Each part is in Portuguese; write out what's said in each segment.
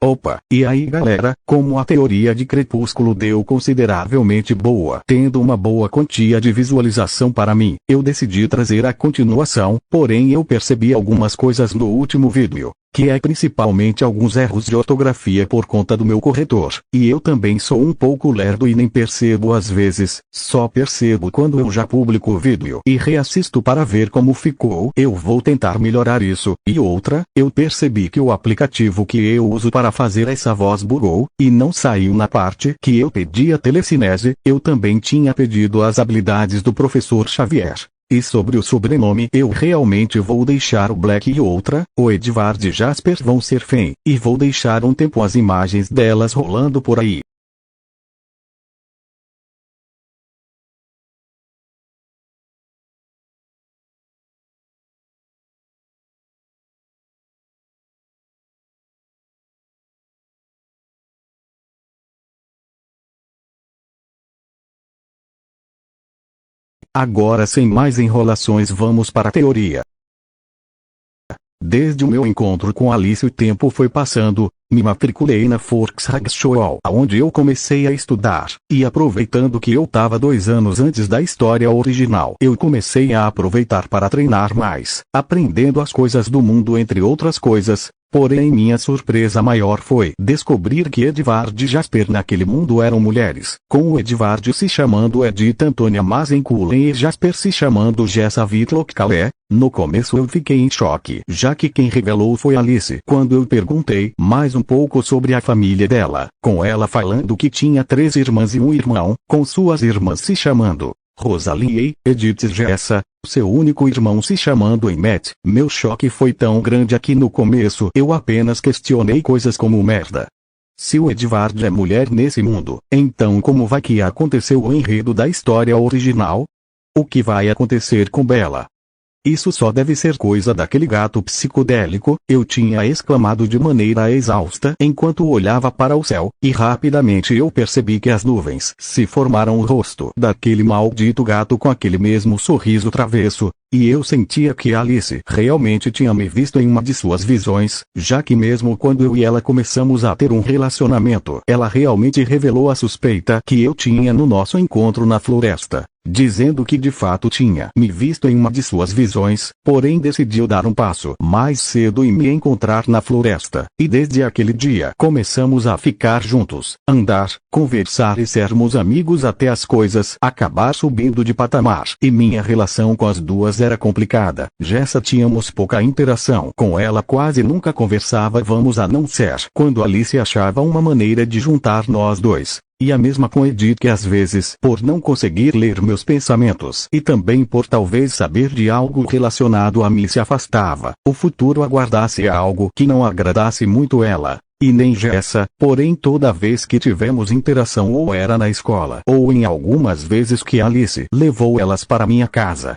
Opa, e aí galera, como a teoria de Crepúsculo deu consideravelmente boa, tendo uma boa quantia de visualização para mim, eu decidi trazer a continuação, porém eu percebi algumas coisas no último vídeo, que é principalmente alguns erros de ortografia por conta do meu corretor, e eu também sou um pouco lerdo e nem percebo às vezes, só percebo quando eu já publico o vídeo e reassisto para ver como ficou. Eu vou tentar melhorar isso. E outra, eu percebi que o aplicativo que eu uso para fazer essa voz bugou, e não saiu na parte que eu pedi a telecinese. Eu também tinha pedido as habilidades do professor Xavier. E sobre o sobrenome eu realmente vou deixar o Black e outra, o Edvard e Jasper vão ser Fen, e vou deixar um tempo as imagens delas rolando por aí. Agora sem mais enrolações vamos para a teoria. Desde o meu encontro com Alice o tempo foi passando, me matriculei na Volkshochschule onde eu comecei a estudar, e aproveitando que eu estava 2 anos antes da história original, eu comecei a aproveitar para treinar mais, aprendendo as coisas do mundo entre outras coisas. Porém minha surpresa maior foi descobrir que Edvard e Jasper naquele mundo eram mulheres, com o Edvard se chamando Edith Antonia Mazenkulen e Jasper se chamando Jessa Whitlock-Calais. No começo eu fiquei em choque, já que quem revelou foi Alice. Quando eu perguntei mais um pouco sobre a família dela, com ela falando que tinha 3 irmãs e um irmão, com suas irmãs se chamando Rosalie, Edith e Jessa, seu único irmão se chamando Emmett, meu choque foi tão grande que no começo eu apenas questionei coisas como merda. Se o Edvard é mulher nesse mundo, então como vai que aconteceu o enredo da história original? O que vai acontecer com Bella? Isso só deve ser coisa daquele gato psicodélico, eu tinha exclamado de maneira exausta enquanto olhava para o céu, e rapidamente eu percebi que as nuvens se formaram o rosto daquele maldito gato com aquele mesmo sorriso travesso, e eu sentia que Alice realmente tinha me visto em uma de suas visões, já que mesmo quando eu e ela começamos a ter um relacionamento, ela realmente revelou a suspeita que eu tinha no nosso encontro na floresta, dizendo que de fato tinha me visto em uma de suas visões, porém decidiu dar um passo mais cedo e me encontrar na floresta, e desde aquele dia começamos a ficar juntos, andar, conversar e sermos amigos até as coisas acabar subindo de patamar, e minha relação com as duas era complicada. Jessa tínhamos pouca interação com ela, quase nunca conversávamos a não ser quando Alice achava uma maneira de juntar nós dois. E a mesma com Edith, que às vezes, por não conseguir ler meus pensamentos e também por talvez saber de algo relacionado a mim, se afastava. O futuro aguardasse algo que não agradasse muito ela, e nem Jessa, porém toda vez que tivemos interação, ou era na escola ou em algumas vezes que Alice levou elas para minha casa.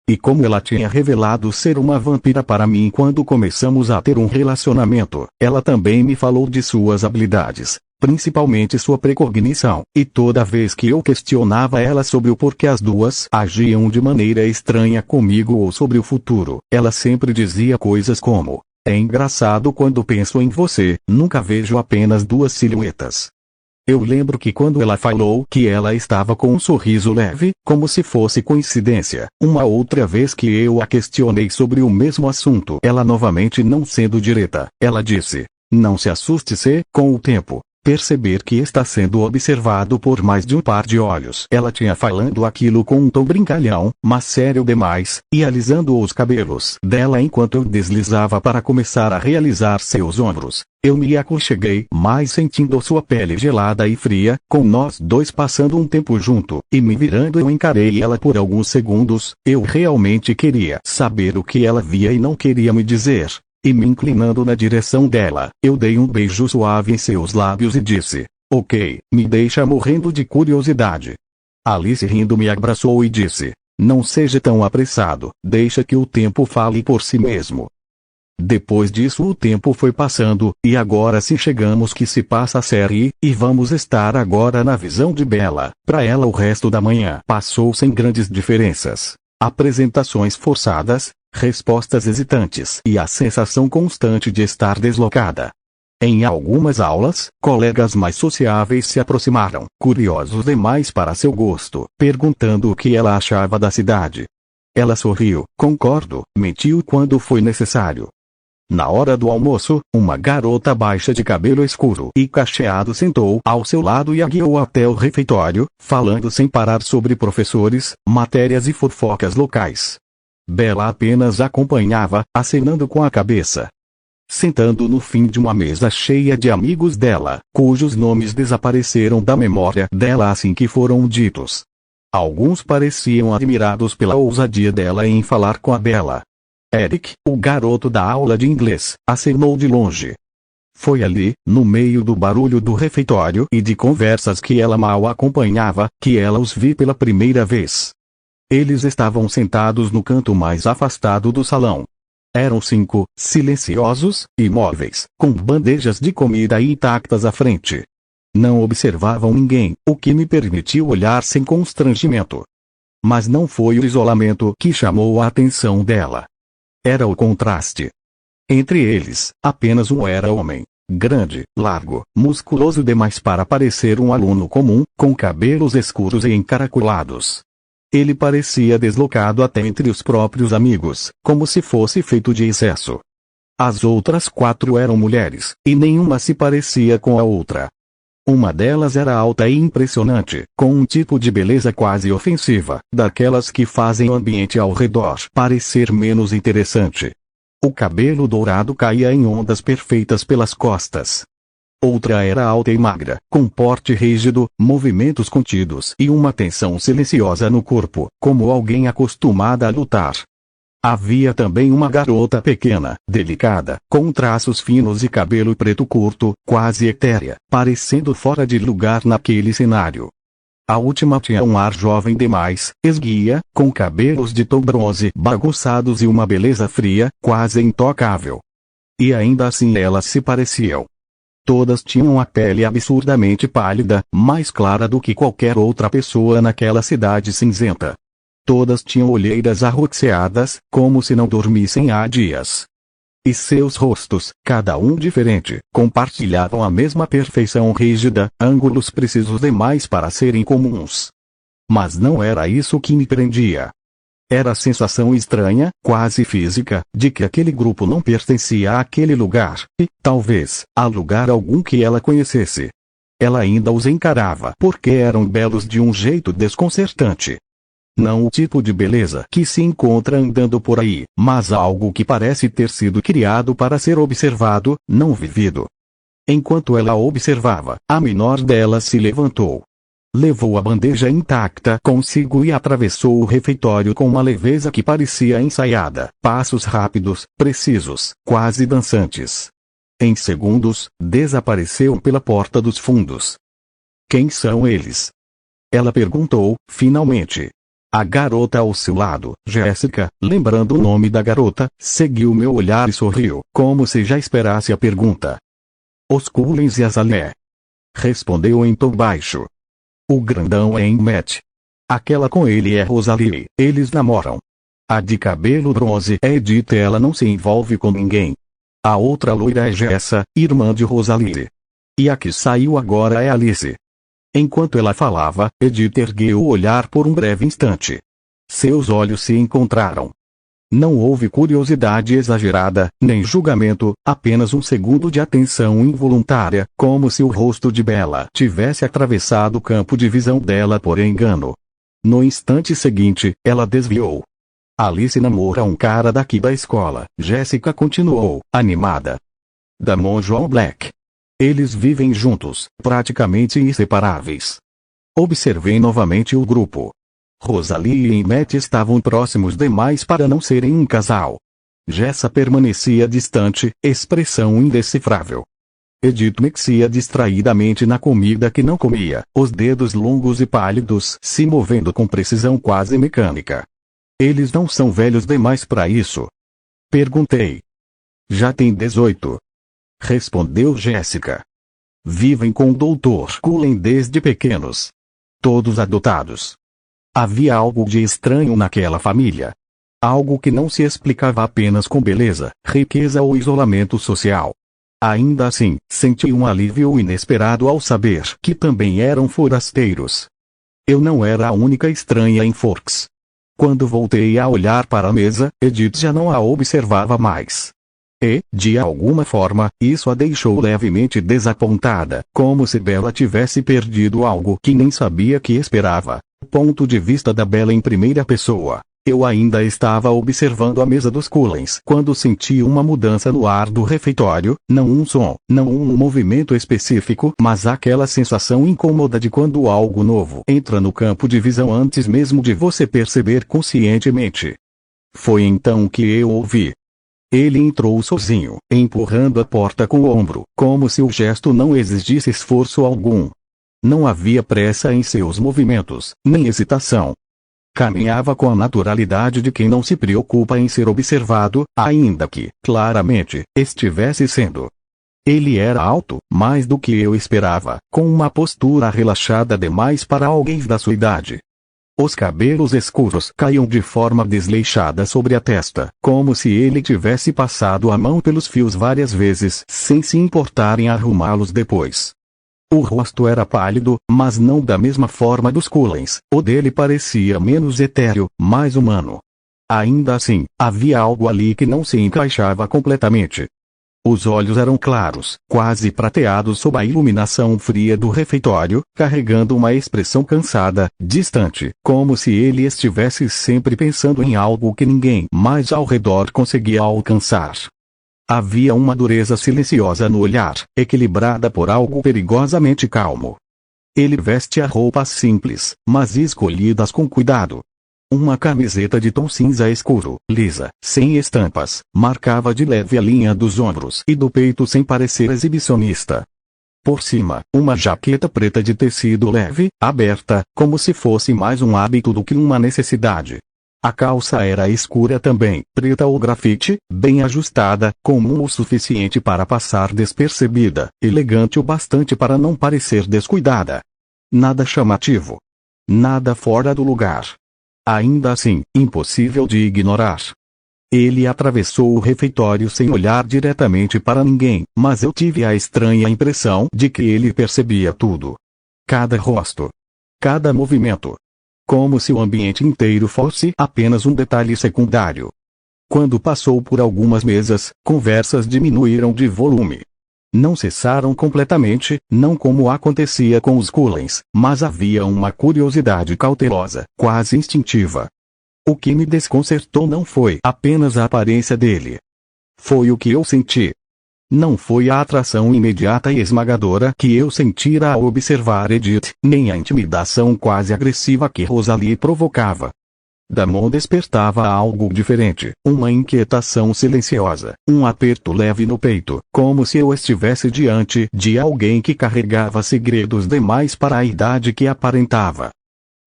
E como ela tinha revelado ser uma vampira para mim quando começamos a ter um relacionamento, ela também me falou de suas habilidades, principalmente sua precognição, e toda vez que eu questionava ela sobre o porquê as duas agiam de maneira estranha comigo ou sobre o futuro, ela sempre dizia coisas como: "É engraçado quando penso em você, nunca vejo apenas 2 silhuetas." Eu lembro que quando ela falou que ela estava com um sorriso leve, como se fosse coincidência, uma outra vez que eu a questionei sobre o mesmo assunto, ela novamente não sendo direta, ela disse: "Não se assuste se, com o tempo, perceber que está sendo observado por mais de um par de olhos." Ela tinha falando aquilo com um tom brincalhão, mas sério demais, e alisando os cabelos dela enquanto eu deslizava para começar a realizar seus ombros. Eu me aconcheguei mais sentindo sua pele gelada e fria, com nós dois passando um tempo junto, e me virando eu encarei ela por alguns segundos. Eu realmente queria saber o que ela via e não queria me dizer. E me inclinando na direção dela, eu dei um beijo suave em seus lábios e disse: "Ok, me deixa morrendo de curiosidade." Alice rindo me abraçou e disse: "Não seja tão apressado, deixa que o tempo fale por si mesmo." Depois disso o tempo foi passando, e agora sim chegamos que se passa a série, e vamos estar agora na visão de Bella. Para ela o resto da manhã passou sem grandes diferenças. Apresentações forçadas, respostas hesitantes e a sensação constante de estar deslocada. Em algumas aulas, colegas mais sociáveis se aproximaram, curiosos demais para seu gosto, perguntando o que ela achava da cidade. Ela sorriu, concordo, mentiu quando foi necessário. Na hora do almoço, uma garota baixa de cabelo escuro e cacheado sentou ao seu lado e a guiou até o refeitório, falando sem parar sobre professores, matérias e fofocas locais. Bela apenas acompanhava, acenando com a cabeça. Sentando no fim de uma mesa cheia de amigos dela, cujos nomes desapareceram da memória dela assim que foram ditos. Alguns pareciam admirados pela ousadia dela em falar com a Bela. Eric, o garoto da aula de inglês, acenou de longe. Foi ali, no meio do barulho do refeitório e de conversas que ela mal acompanhava, que ela os viu pela primeira vez. Eles estavam sentados no canto mais afastado do salão. Eram 5, silenciosos, imóveis, com bandejas de comida intactas à frente. Não observavam ninguém, o que me permitiu olhar sem constrangimento. Mas não foi o isolamento que chamou a atenção dela. Era o contraste. Entre eles, apenas um era homem. Grande, largo, musculoso demais para parecer um aluno comum, com cabelos escuros e encaracolados. Ele parecia deslocado até entre os próprios amigos, como se fosse feito de excesso. As outras 4 eram mulheres, e nenhuma se parecia com a outra. Uma delas era alta e impressionante, com um tipo de beleza quase ofensiva, daquelas que fazem o ambiente ao redor parecer menos interessante. O cabelo dourado caía em ondas perfeitas pelas costas. Outra era alta e magra, com porte rígido, movimentos contidos e uma tensão silenciosa no corpo, como alguém acostumada a lutar. Havia também uma garota pequena, delicada, com traços finos e cabelo preto curto, quase etérea, parecendo fora de lugar naquele cenário. A última tinha um ar jovem demais, esguia, com cabelos de tom bronze bagunçados e uma beleza fria, quase intocável. E ainda assim elas se pareciam. Todas tinham a pele absurdamente pálida, mais clara do que qualquer outra pessoa naquela cidade cinzenta. Todas tinham olheiras arroxeadas, como se não dormissem há dias. E seus rostos, cada um diferente, compartilhavam a mesma perfeição rígida, ângulos precisos demais para serem comuns. Mas não era isso que me prendia. Era a sensação estranha, quase física, de que aquele grupo não pertencia àquele lugar, e, talvez, a lugar algum que ela conhecesse. Ela ainda os encarava porque eram belos de um jeito desconcertante. Não o tipo de beleza que se encontra andando por aí, mas algo que parece ter sido criado para ser observado, não vivido. Enquanto ela observava, a menor delas se levantou. Levou a bandeja intacta consigo e atravessou o refeitório com uma leveza que parecia ensaiada, passos rápidos, precisos, quase dançantes. Em segundos, desapareceu pela porta dos fundos. Quem são eles? Ela perguntou, finalmente. A garota ao seu lado, Jéssica, lembrando o nome da garota, seguiu meu olhar e sorriu, como se já esperasse a pergunta. Os Cullens e Azalea. Respondeu em tom baixo. O grandão é Emmett. Aquela com ele é Rosalie, eles namoram. A de cabelo bronze é Edith, ela não se envolve com ninguém. A outra loira é Jessa, irmã de Rosalie. E a que saiu agora é Alice. Enquanto ela falava, Edith ergueu o olhar por um breve instante. Seus olhos se encontraram. Não houve curiosidade exagerada, nem julgamento, apenas um segundo de atenção involuntária, como se o rosto de Bela tivesse atravessado o campo de visão dela por engano. No instante seguinte, ela desviou. Alice namora um cara daqui da escola, Jéssica continuou, animada. Damon João Black. Eles vivem juntos, praticamente inseparáveis. Observei novamente o grupo. Rosalie e Emmett estavam próximos demais para não serem um casal. Jessa permanecia distante, expressão indecifrável. Edith mexia distraidamente na comida que não comia, os dedos longos e pálidos se movendo com precisão quase mecânica. Eles não são velhos demais para isso? Perguntei. Já tem 18. Respondeu Jéssica. Vivem com o Dr. Cullen desde pequenos. Todos adotados. Havia algo de estranho naquela família. Algo que não se explicava apenas com beleza, riqueza ou isolamento social. Ainda assim, senti um alívio inesperado ao saber que também eram forasteiros. Eu não era a única estranha em Forks. Quando voltei a olhar para a mesa, Edith já não a observava mais. E, de alguma forma, isso a deixou levemente desapontada, como se Bella tivesse perdido algo que nem sabia que esperava. Ponto de vista da Bella em primeira pessoa. Eu ainda estava observando a mesa dos Cullens quando senti uma mudança no ar do refeitório, não um som, não um movimento específico, mas aquela sensação incômoda de quando algo novo entra no campo de visão antes mesmo de você perceber conscientemente. Foi então que eu ouvi. Ele entrou sozinho, empurrando a porta com o ombro, como se o gesto não exigisse esforço algum. Não havia pressa em seus movimentos, nem hesitação. Caminhava com a naturalidade de quem não se preocupa em ser observado, ainda que, claramente, estivesse sendo. Ele era alto, mais do que eu esperava, com uma postura relaxada demais para alguém da sua idade. Os cabelos escuros caíam de forma desleixada sobre a testa, como se ele tivesse passado a mão pelos fios várias vezes sem se importar em arrumá-los depois. O rosto era pálido, mas não da mesma forma dos Cullens. O dele parecia menos etéreo, mais humano. Ainda assim, havia algo ali que não se encaixava completamente. Os olhos eram claros, quase prateados sob a iluminação fria do refeitório, carregando uma expressão cansada, distante, como se ele estivesse sempre pensando em algo que ninguém mais ao redor conseguia alcançar. Havia uma dureza silenciosa no olhar, equilibrada por algo perigosamente calmo. Ele vestia roupas simples, mas escolhidas com cuidado. Uma camiseta de tom cinza escuro, lisa, sem estampas, marcava de leve a linha dos ombros e do peito sem parecer exibicionista. Por cima, uma jaqueta preta de tecido leve, aberta, como se fosse mais um hábito do que uma necessidade. A calça era escura também, preta ou grafite, bem ajustada, comum o suficiente para passar despercebida, elegante o bastante para não parecer descuidada. Nada chamativo. Nada fora do lugar. Ainda assim, impossível de ignorar. Ele atravessou o refeitório sem olhar diretamente para ninguém, mas eu tive a estranha impressão de que ele percebia tudo. Cada rosto. Cada movimento. Como se o ambiente inteiro fosse apenas um detalhe secundário. Quando passou por algumas mesas, conversas diminuíram de volume. Não cessaram completamente, não como acontecia com os Cullens, mas havia uma curiosidade cautelosa, quase instintiva. O que me desconcertou não foi apenas a aparência dele. Foi o que eu senti. Não foi a atração imediata e esmagadora que eu sentira ao observar Edith, nem a intimidação quase agressiva que Rosalie provocava. Damon despertava algo diferente, uma inquietação silenciosa, um aperto leve no peito, como se eu estivesse diante de alguém que carregava segredos demais para a idade que aparentava.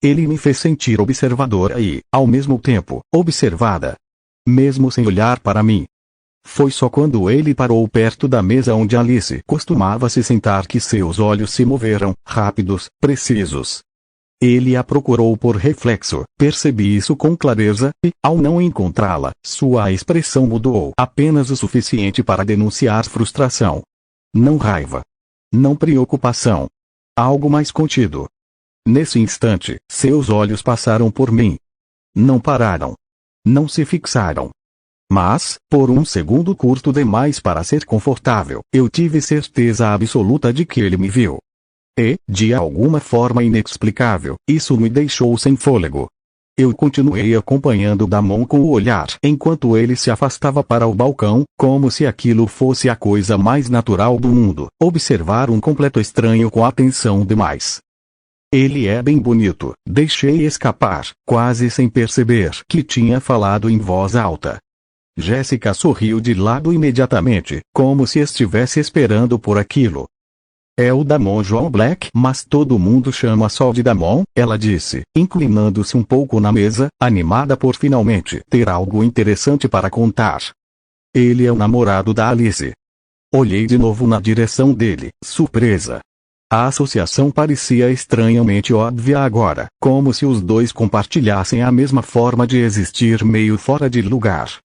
Ele me fez sentir observadora e, ao mesmo tempo, observada. Mesmo sem olhar para mim. Foi só quando ele parou perto da mesa onde Alice costumava se sentar que seus olhos se moveram, rápidos, precisos. Ele a procurou por reflexo, percebi isso com clareza, e, ao não encontrá-la, sua expressão mudou apenas o suficiente para denunciar frustração. Não raiva. Não preocupação. Algo mais contido. Nesse instante, seus olhos passaram por mim. Não pararam. Não se fixaram. Mas, por um segundo curto demais para ser confortável, eu tive certeza absoluta de que ele me viu. E, de alguma forma inexplicável, isso me deixou sem fôlego. Eu continuei acompanhando Damon com o olhar enquanto ele se afastava para o balcão, como se aquilo fosse a coisa mais natural do mundo, observar um completo estranho com atenção demais. Ele é bem bonito, deixei escapar, quase sem perceber que tinha falado em voz alta. Jéssica sorriu de lado imediatamente, como se estivesse esperando por aquilo. É o Damon John Black, mas todo mundo chama só de Damon, ela disse, inclinando-se um pouco na mesa, animada por finalmente ter algo interessante para contar. Ele é o namorado da Alice. Olhei de novo na direção dele, surpresa. A associação parecia estranhamente óbvia agora, como se os dois compartilhassem a mesma forma de existir meio fora de lugar.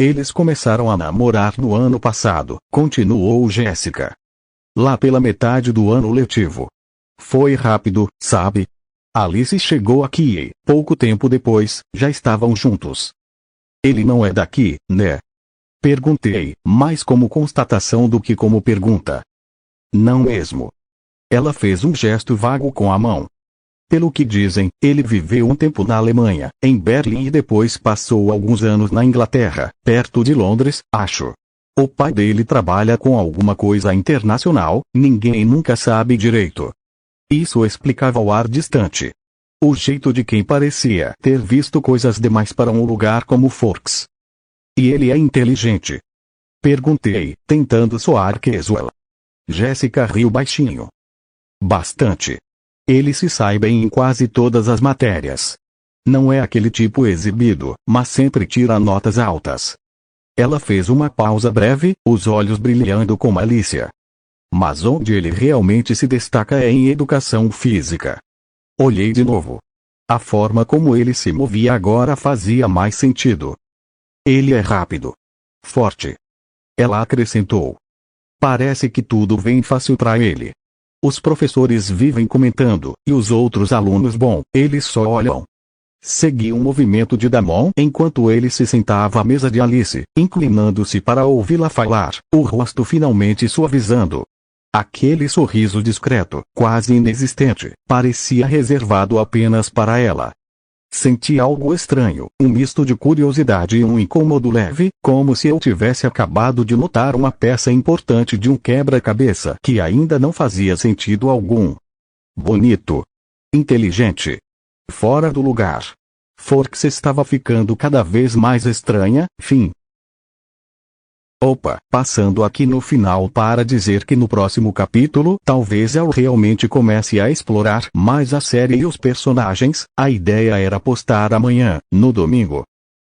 Eles começaram a namorar no ano passado, continuou Jéssica. Lá pela metade do ano letivo. Foi rápido, sabe? Alice chegou aqui e, pouco tempo depois, já estavam juntos. Ele não é daqui, né? Perguntei, mais como constatação do que como pergunta. Não mesmo. Ela fez um gesto vago com a mão. Pelo que dizem, ele viveu um tempo na Alemanha, em Berlim e depois passou alguns anos na Inglaterra, perto de Londres, acho. O pai dele trabalha com alguma coisa internacional, ninguém nunca sabe direito. Isso explicava o ar distante. O jeito de quem parecia ter visto coisas demais para um lugar como Forks. E ele é inteligente? Perguntei, tentando soar casual. Jéssica riu baixinho. Bastante. Ele se sai bem em quase todas as matérias. Não é aquele tipo exibido, mas sempre tira notas altas. Ela fez uma pausa breve, os olhos brilhando com malícia. Mas onde ele realmente se destaca é em educação física. Olhei de novo. A forma como ele se movia agora fazia mais sentido. Ele é rápido. Forte. Ela acrescentou. Parece que tudo vem fácil para ele. Os professores vivem comentando, e os outros alunos eles só olham. Segui um movimento de Damon enquanto ele se sentava à mesa de Alice, inclinando-se para ouvi-la falar, o rosto finalmente suavizando. Aquele sorriso discreto, quase inexistente, parecia reservado apenas para ela. Senti algo estranho, um misto de curiosidade e um incômodo leve, como se eu tivesse acabado de notar uma peça importante de um quebra-cabeça que ainda não fazia sentido algum. Bonito. Inteligente. Fora do lugar. Forks estava ficando cada vez mais estranha, fim. Opa, passando aqui no final para dizer que no próximo capítulo talvez eu realmente comece a explorar mais a série e os personagens, a ideia era postar amanhã, no domingo.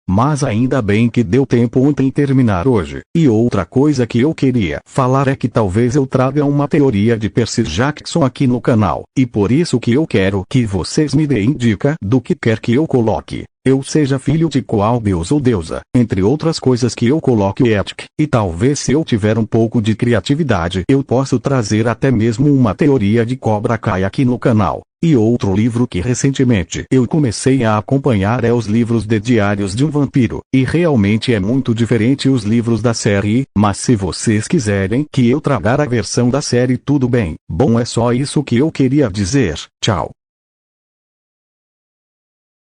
Mas ainda bem que deu tempo ontem terminar hoje, e outra coisa que eu queria falar é que talvez eu traga uma teoria de Percy Jackson aqui no canal, e por isso que eu quero que vocês me deem dica do que quer que eu coloque. Eu seja filho de qual deus ou deusa, entre outras coisas que eu coloque Ethic, e talvez se eu tiver um pouco de criatividade eu posso trazer até mesmo uma teoria de Cobra Kai aqui no canal. E outro livro que recentemente eu comecei a acompanhar é os livros de Diários de um Vampiro, e realmente é muito diferente os livros da série, mas se vocês quiserem que eu traga a versão da série tudo bem. Bom, é só isso que eu queria dizer, tchau.